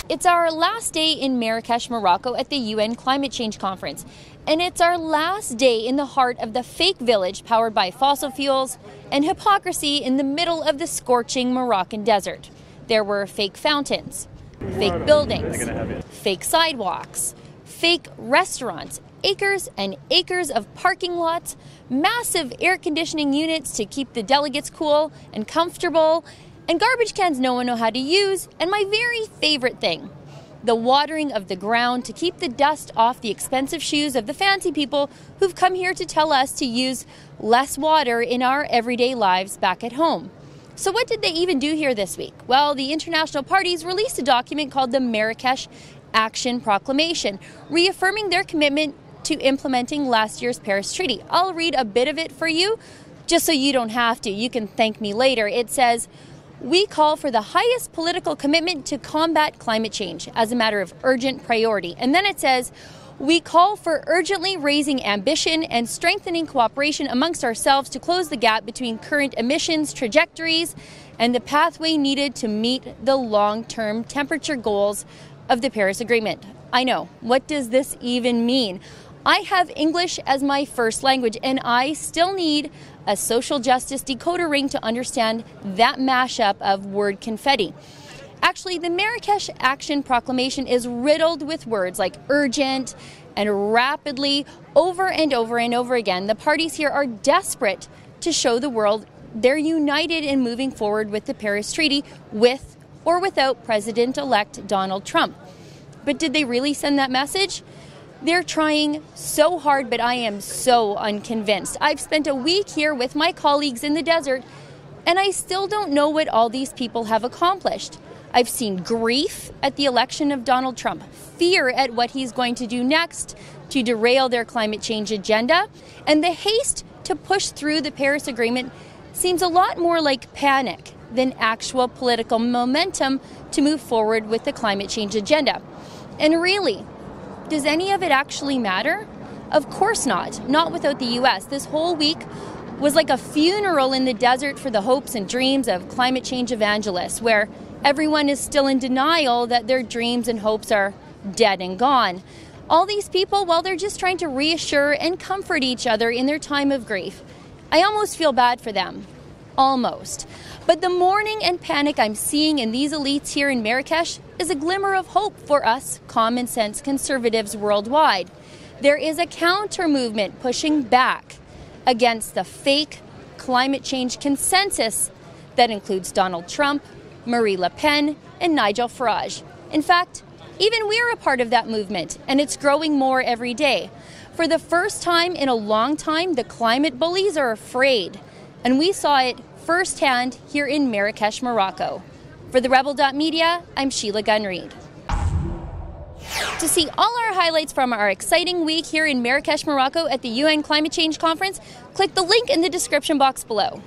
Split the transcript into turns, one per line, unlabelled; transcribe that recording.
It's our last day in Marrakech, Morocco at the UN Climate Change Conference. And it's our last day in the heart of the fake village powered by fossil fuels and hypocrisy in the middle of the scorching Moroccan desert. There were fake fountains, fake buildings, fake sidewalks, fake restaurants, acres and acres of parking lots, massive air conditioning units to keep the delegates cool and comfortable, and garbage cans no one knows how to use, and my very favorite thing, the watering of the ground to keep the dust off the expensive shoes of the fancy people who've come here to tell us to use less water in our everyday lives back at home. So what did they even do here this week? Well, the international parties released a document called the Marrakech Action Proclamation, reaffirming their commitment to implementing last year's Paris Treaty. I'll read a bit of it for you, just so you don't have to. You can thank me later. It says, "We call for the highest political commitment to combat climate change as a matter of urgent priority." And then it says, "We call for urgently raising ambition and strengthening cooperation amongst ourselves to close the gap between current emissions trajectories and the pathway needed to meet the long-term temperature goals of the Paris Agreement." I know, what does this even mean? I have English as my first language, and I still need a social justice decoder ring to understand that mashup of word confetti. Actually, the Marrakech Action Proclamation is riddled with words like urgent and rapidly. Over and over and over again, the parties here are desperate to show the world they're united in moving forward with the Paris Treaty, with or without President-elect Donald Trump. But did they really send that message? They're trying so hard, but I am so unconvinced. I've spent a week here with my colleagues in the desert, and I still don't know what all these people have accomplished. I've seen grief at the election of Donald Trump, fear at what he's going to do next to derail their climate change agenda, and the haste to push through the Paris Agreement seems a lot more like panic than actual political momentum to move forward with the climate change agenda. And really, does any of it actually matter? Of course not without the US. This whole week was like a funeral in the desert for the hopes and dreams of climate change evangelists, where everyone is still in denial that their dreams and hopes are dead and gone. All these people, well, they're just trying to reassure and comfort each other in their time of grief. I almost feel bad for them. Almost. But the mourning and panic I'm seeing in these elites here in Marrakech is a glimmer of hope for us common sense conservatives worldwide. There is a counter movement pushing back against the fake climate change consensus that includes Donald Trump, Marine Le Pen, and Nigel Farage. In fact, even we're a part of that movement, and it's growing more every day. For the first time in a long time, the climate bullies are afraid, and we saw it firsthand here in Marrakech, Morocco. For the Rebel.media, I'm Sheila Gunn-Reid. To see all our highlights from our exciting week here in Marrakech, Morocco at the UN Climate Change Conference, click the link in the description box below.